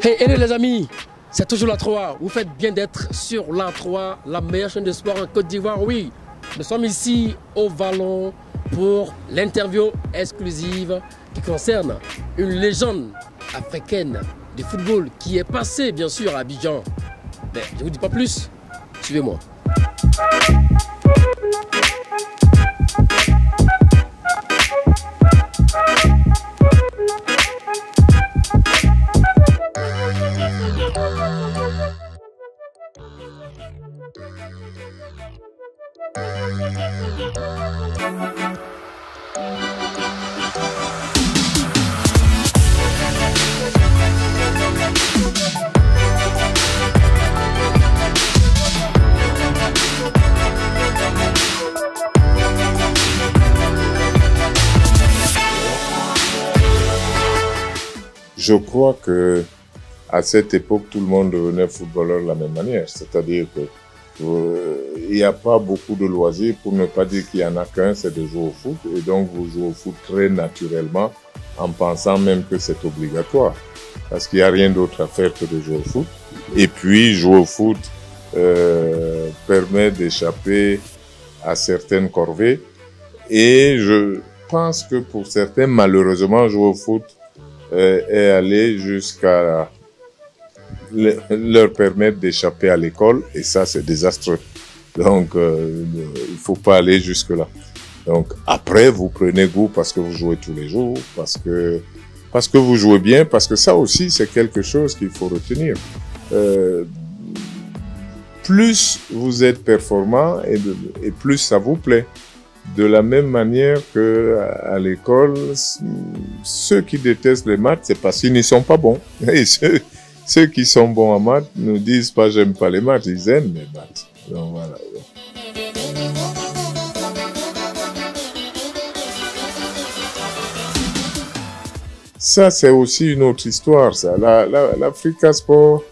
Hey les amis, c'est toujours la 3. Vous faites bien d'être sur la 3, la meilleure chaîne de sport en Côte d'Ivoire. Oui, nous sommes ici au Vallon pour l'interview exclusive qui concerne une légende africaine du football qui est passée bien sûr à Abidjan. Mais je ne vous dis pas plus, suivez-moi. Je crois que à cette époque, tout le monde devenait footballeur de la même manière. C'est-à-dire que il n'y a pas beaucoup de loisirs, pour ne pas dire qu'il n'y en a qu'un, c'est de jouer au foot. Et donc, vous jouez au foot très naturellement, en pensant même que c'est obligatoire. Parce qu'il n'y a rien d'autre à faire que de jouer au foot. Et puis, jouer au foot permet d'échapper à certaines corvées. Et je pense que pour certains, malheureusement, jouer au foot est allé jusqu'à leur permettre d'échapper à l'école, et ça c'est désastreux. Donc il faut pas aller jusque là. Donc après vous prenez goût parce que vous jouez tous les jours, parce que vous jouez bien, parce que ça aussi c'est quelque chose qu'il faut retenir. Plus vous êtes performant et plus ça vous plaît. De la même manière que à l'école, ceux qui détestent les maths, c'est parce qu'ils n'y sont pas bons. Et ceux qui sont bons en maths ne disent pas j'aime pas les maths, ils aiment les maths. Donc voilà. Ça c'est aussi une autre histoire, ça. L'Africa Sport,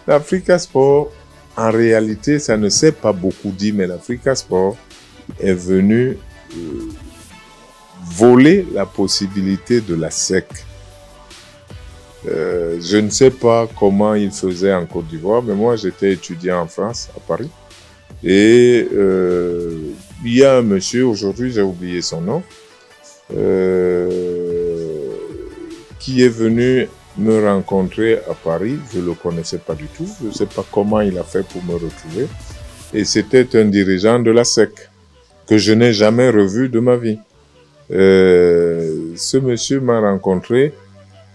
l'Africa Sport, en réalité, ça ne s'est pas beaucoup dit, mais l'Africa Sport est venu voler la possibilité de la SEC. Je ne sais pas comment il faisait en Côte d'Ivoire, mais moi j'étais étudiant en France, à Paris. Et il y a un monsieur, aujourd'hui j'ai oublié son nom, qui est venu me rencontrer à Paris. Je ne le connaissais pas du tout, je ne sais pas comment il a fait pour me retrouver. Et c'était un dirigeant de la SEC, que je n'ai jamais revu de ma vie. Ce monsieur m'a rencontré,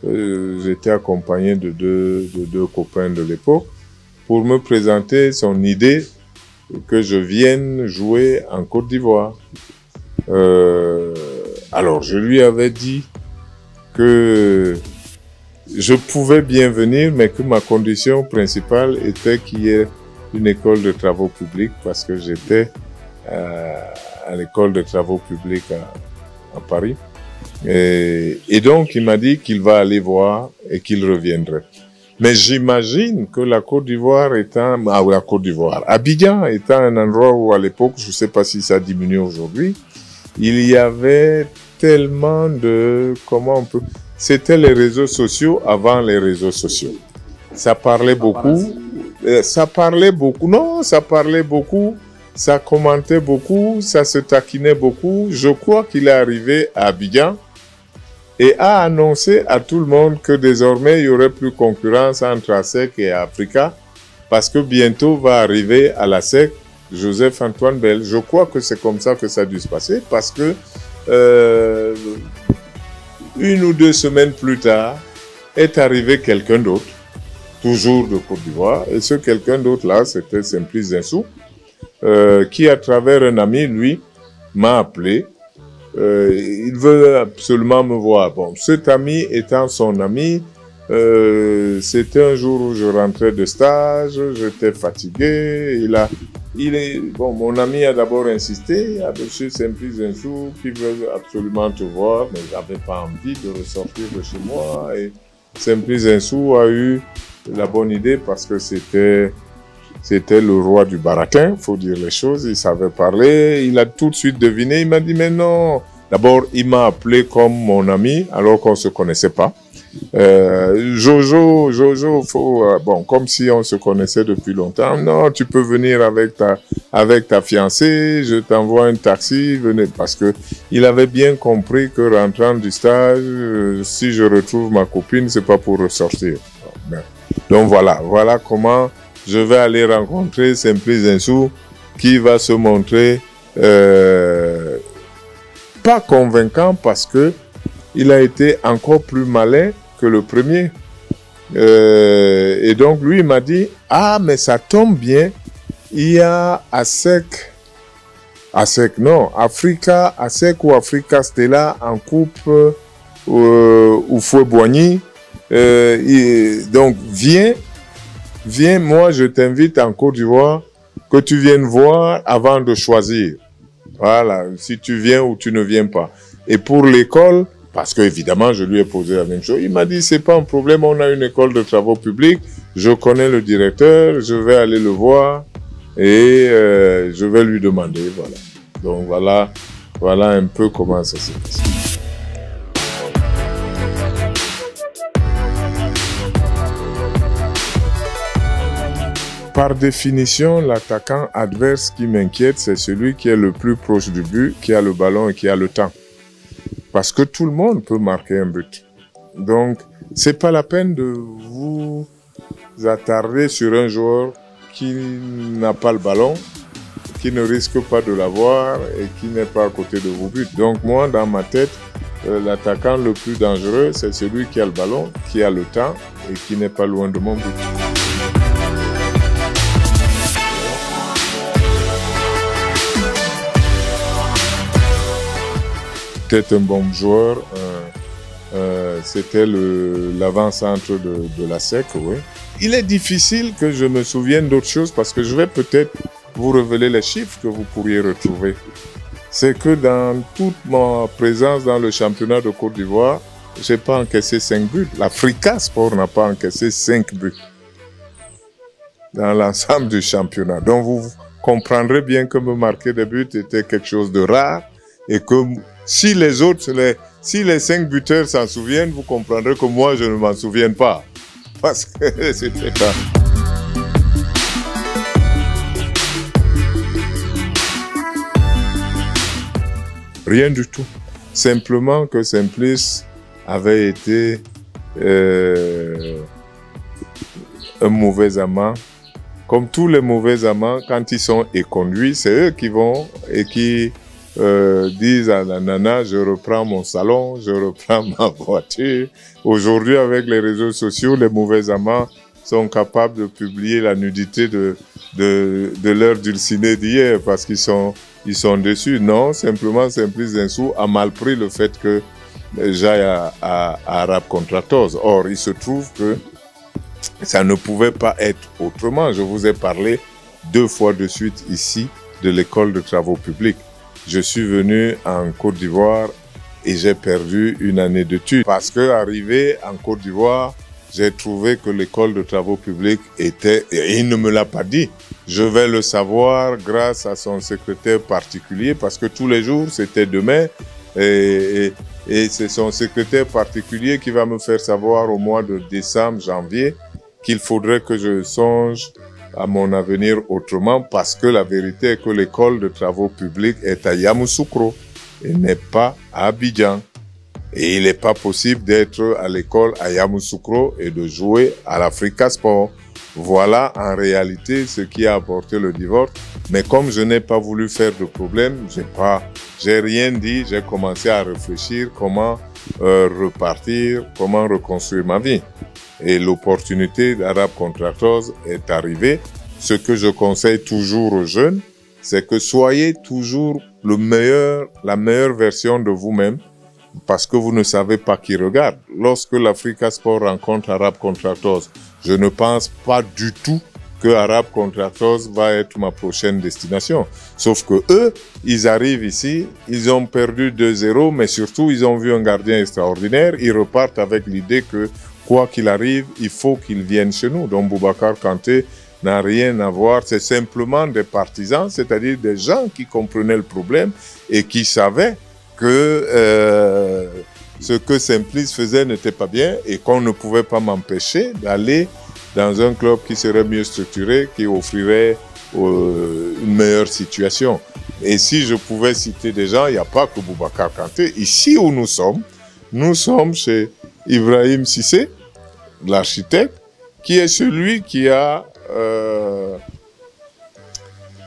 j'étais accompagné de deux copains de l'époque, pour me présenter son idée que je vienne jouer en Côte d'Ivoire. Alors je lui avais dit que je pouvais bien venir, mais que ma condition principale était qu'il y ait une école de travaux publics, parce que j'étais à l'école de travaux publics à Paris. Et donc, il m'a dit qu'il va aller voir et qu'il reviendrait. Mais j'imagine que la Côte d'Ivoire étant, Abidjan étant un endroit où à l'époque, je ne sais pas si ça diminue aujourd'hui, il y avait tellement de, comment on peut, c'était les réseaux sociaux avant les réseaux sociaux. Ça parlait beaucoup, ça commentait beaucoup, ça se taquinait beaucoup. Je crois qu'il est arrivé à Abidjan et a annoncé à tout le monde que désormais il n'y aurait plus concurrence entre ASEC et Africa, parce que bientôt va arriver à la SEC Joseph-Antoine Bell. Je crois que c'est comme ça que ça a dû se passer, parce que une ou deux semaines plus tard est arrivé quelqu'un d'autre, toujours de Côte d'Ivoire, et ce quelqu'un d'autre là, c'était Simplice Zinsou, qui à travers un ami, lui, m'a appelé. Il veut absolument me voir. Bon, cet ami étant son ami, c'était un jour où je rentrais de stage, j'étais fatigué. Bon, mon ami a d'abord insisté à M. Simplice Zinsou qui veut absolument te voir, mais j'avais pas envie de ressortir de chez moi. Et Simplice Zinsou a eu la bonne idée, parce que c'était le roi du baratin, faut dire les choses, il savait parler, il a tout de suite deviné, il m'a dit mais non. D'abord, il m'a appelé comme mon ami, alors qu'on se connaissait pas. Jojo, bon, comme si on se connaissait depuis longtemps. Non, tu peux venir avec ta fiancée, je t'envoie un taxi, venez. Parce que il avait bien compris que rentrant du stage, si je retrouve ma copine, c'est pas pour ressortir. Donc voilà comment je vais aller rencontrer Simplice Zinsou, qui va se montrer pas convaincant parce que il a été encore plus malin que le premier. Et donc, lui, il m'a dit, ah, mais ça tombe bien, il y a Africa ou Africa Stella en coupe ou Fouet-Boigny. Donc, viens, moi, je t'invite en Côte d'Ivoire, que tu viennes voir avant de choisir. Voilà, si tu viens ou tu ne viens pas. Et pour l'école, parce que évidemment, je lui ai posé la même chose. Il m'a dit, c'est pas un problème, on a une école de travaux publics, je connais le directeur, je vais aller le voir et je vais lui demander, voilà. Donc voilà un peu comment ça s'est passé. Par définition, l'attaquant adverse qui m'inquiète, c'est celui qui est le plus proche du but, qui a le ballon et qui a le temps. Parce que tout le monde peut marquer un but. Donc, c'est pas la peine de vous attarder sur un joueur qui n'a pas le ballon, qui ne risque pas de l'avoir et qui n'est pas à côté de vos buts. Donc, moi, dans ma tête, l'attaquant le plus dangereux, c'est celui qui a le ballon, qui a le temps et qui n'est pas loin de mon but. C'était un bon joueur, c'était l'avant-centre de la SEC, oui. Il est difficile que je me souvienne d'autres choses parce que je vais peut-être vous révéler les chiffres que vous pourriez retrouver. C'est que dans toute ma présence dans le championnat de Côte d'Ivoire, je n'ai pas encaissé 5 buts. L'Africa Sport n'a pas encaissé 5 buts dans l'ensemble du championnat. Donc vous comprendrez bien que me marquer des buts était quelque chose de rare et que si les autres, si les 5 buteurs s'en souviennent, vous comprendrez que moi, je ne m'en souviens pas. Parce que c'était ça. Rien du tout. Simplement que Simplice avait été un mauvais amant. Comme tous les mauvais amants, quand ils sont éconduits, c'est eux qui vont et qui disent à la nana, je reprends mon salon, je reprends ma voiture. Aujourd'hui, avec les réseaux sociaux, les mauvais amants sont capables de publier la nudité de leur dulcinée d'hier parce qu'ils sont déçus. Non, simplement, Simplice Zinsou a mal pris le fait que j'aille à Arabe Contractors. Or, il se trouve que ça ne pouvait pas être autrement. Je vous ai parlé 2 fois de suite ici de l'école de travaux publics. Je suis venu en Côte d'Ivoire et j'ai perdu une année d'études. Parce que arrivé en Côte d'Ivoire, j'ai trouvé que l'école de travaux publics était, et il ne me l'a pas dit, je vais le savoir grâce à son secrétaire particulier parce que tous les jours c'était demain et c'est son secrétaire particulier qui va me faire savoir au mois de décembre, janvier qu'il faudrait que je songe à mon avenir autrement parce que la vérité est que l'école de travaux publics est à Yamoussoukro et n'est pas à Abidjan. Et il n'est pas possible d'être à l'école à Yamoussoukro et de jouer à l'Africa Sport. Voilà en réalité ce qui a apporté le divorce. Mais comme je n'ai pas voulu faire de problème, j'ai rien dit, j'ai commencé à réfléchir comment repartir, comment reconstruire ma vie. Et l'opportunité d'Arabe Contractors est arrivée. Ce que je conseille toujours aux jeunes, c'est que soyez toujours la meilleure version de vous-même parce que vous ne savez pas qui regarde. Lorsque l'Africa Sport rencontre Arabe Contractors, je ne pense pas du tout que Arabe Contractors va être ma prochaine destination. Sauf que eux, ils arrivent ici, ils ont perdu 2-0, mais surtout, ils ont vu un gardien extraordinaire. Ils repartent avec l'idée que quoi qu'il arrive, il faut qu'ils viennent chez nous. Donc Boubacar Kanté n'a rien à voir, c'est simplement des partisans, c'est-à-dire des gens qui comprenaient le problème et qui savaient que ce que Simplice faisait n'était pas bien et qu'on ne pouvait pas m'empêcher d'aller dans un club qui serait mieux structuré, qui offrirait une meilleure situation. Et si je pouvais citer des gens, il n'y a pas que Boubacar Kanté. Ici où nous sommes chez Ibrahim Cissé, l'architecte, qui est celui qui a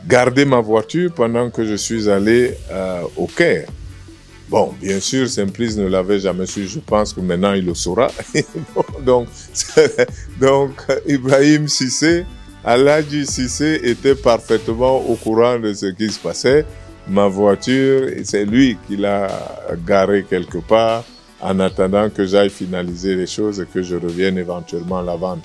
gardé ma voiture pendant que je suis allé au Caire. Bon, bien sûr, Simplice ne l'avait jamais su. Je pense que maintenant, il le saura. donc, Ibrahim Cissé, Aladji Cissé était parfaitement au courant de ce qui se passait. Ma voiture, c'est lui qui l'a garée quelque part en attendant que j'aille finaliser les choses et que je revienne éventuellement la vendre.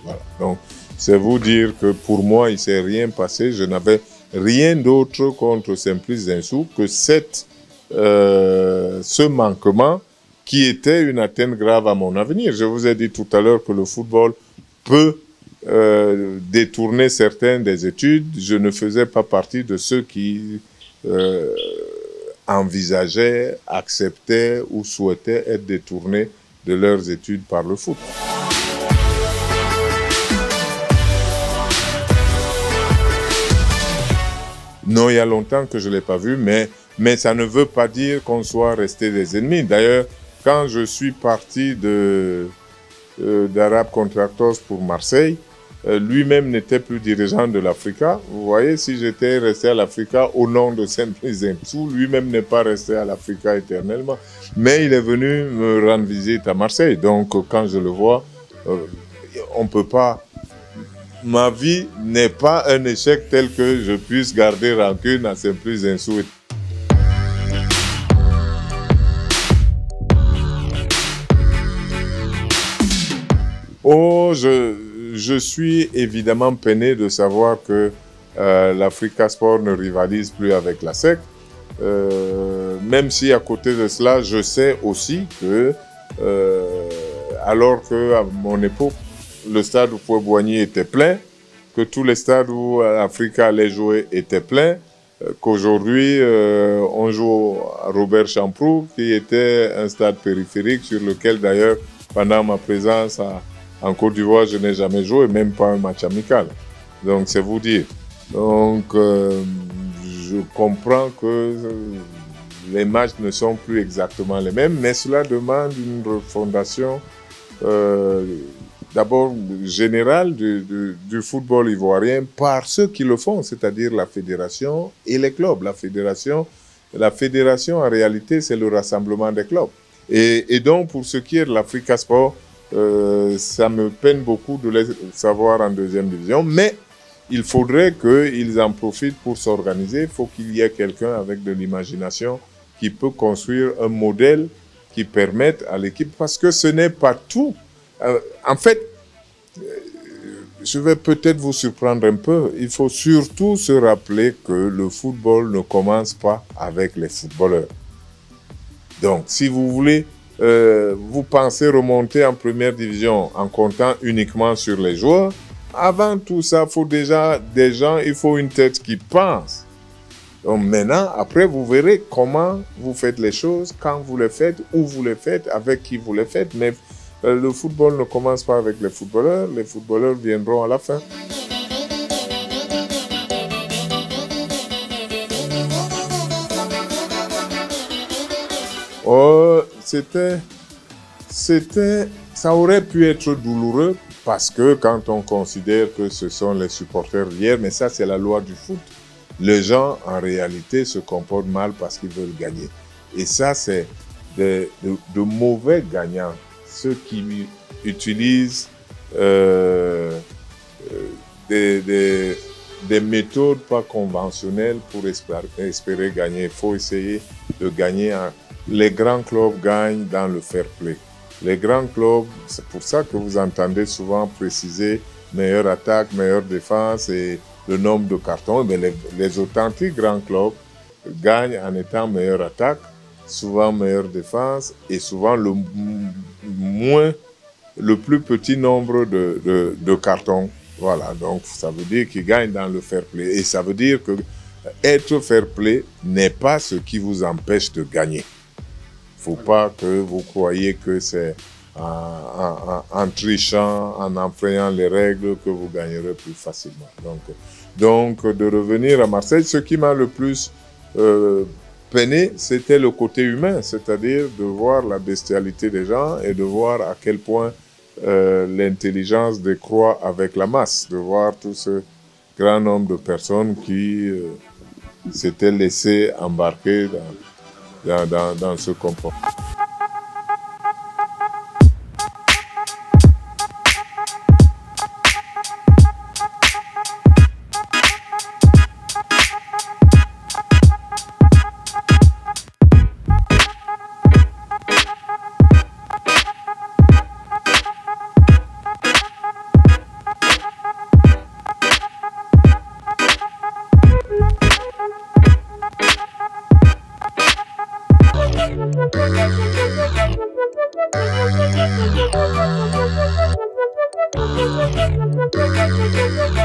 Voilà. Donc, c'est vous dire que pour moi, il ne s'est rien passé. Je n'avais rien d'autre contre Simplice Zinsou que ce manquement qui était une atteinte grave à mon avenir. Je vous ai dit tout à l'heure que le football peut détourner certaines des études. Je ne faisais pas partie de ceux qui envisageaient, acceptaient ou souhaitaient être détournés de leurs études par le foot. Non, il y a longtemps que je ne l'ai pas vu, mais ça ne veut pas dire qu'on soit resté des ennemis. D'ailleurs, quand je suis parti d'Arab Contractors pour Marseille, lui-même n'était plus dirigeant de l'Africa. Vous voyez, si j'étais resté à l'Africa au nom de Simplice Zinsou, lui-même n'est pas resté à l'Africa éternellement. Mais il est venu me rendre visite à Marseille. Donc, quand je le vois, on ne peut pas... Ma vie n'est pas un échec tel que je puisse garder rancune à Simplice Zinsou. Oh, je suis évidemment peiné de savoir que l'Africa Sport ne rivalise plus avec la SEC. Même si à côté de cela, je sais aussi que, alors qu'à mon époque, le stade où Fouet-Boigny était plein, que tous les stades où l'Africa allait jouer étaient pleins, qu'aujourd'hui, on joue à Robert Champrou, qui était un stade périphérique sur lequel, d'ailleurs, pendant ma présence en Côte d'Ivoire, je n'ai jamais joué, même pas un match amical. Donc, c'est vous dire. Donc, je comprends que les matchs ne sont plus exactement les mêmes, mais cela demande une refondation d'abord générale du football ivoirien par ceux qui le font, c'est-à-dire la fédération et les clubs. La fédération en réalité, c'est le rassemblement des clubs. Et donc, pour ce qui est de l'Africa Sport, ça me peine beaucoup de les savoir en deuxième division, mais il faudrait qu'ils en profitent pour s'organiser. Il faut qu'il y ait quelqu'un avec de l'imagination qui peut construire un modèle qui permette à l'équipe, parce que ce n'est pas tout. En fait, je vais peut-être vous surprendre un peu. Il faut surtout se rappeler que le football ne commence pas avec les footballeurs. Donc, si vous voulez, vous pensez remonter en première division en comptant uniquement sur les joueurs, avant tout ça, il faut déjà des gens, il faut une tête qui pense. Donc maintenant, après, vous verrez comment vous faites les choses, quand vous les faites, où vous les faites, avec qui vous les faites. Mais le football ne commence pas avec les footballeurs viendront à la fin. Oh, ça aurait pu être douloureux parce que quand on considère que ce sont les supporters d'hier, mais ça c'est la loi du foot, les gens en réalité se comportent mal parce qu'ils veulent gagner. Et ça c'est de mauvais gagnants, ceux qui utilisent des méthodes pas conventionnelles pour espérer gagner. Il faut essayer de gagner. Les grands clubs gagnent dans le fair play. Les grands clubs, c'est pour ça que vous entendez souvent préciser meilleure attaque, meilleure défense et le nombre de cartons. Mais les authentiques grands clubs gagnent en étant meilleure attaque, souvent meilleure défense et souvent le plus petit nombre de cartons. Voilà, donc ça veut dire qu'ils gagnent dans le fair play. Et ça veut dire que être fair play n'est pas ce qui vous empêche de gagner. faut pas que vous croyiez que c'est en trichant, en enfreignant les règles que vous gagnerez plus facilement. Donc de revenir à Marseille, ce qui m'a le plus peiné, c'était le côté humain, c'est-à-dire de voir la bestialité des gens et de voir à quel point l'intelligence décroît avec la masse, de voir tout ce grand nombre de personnes qui s'étaient laissées embarquer dans ce comportement. Thank you.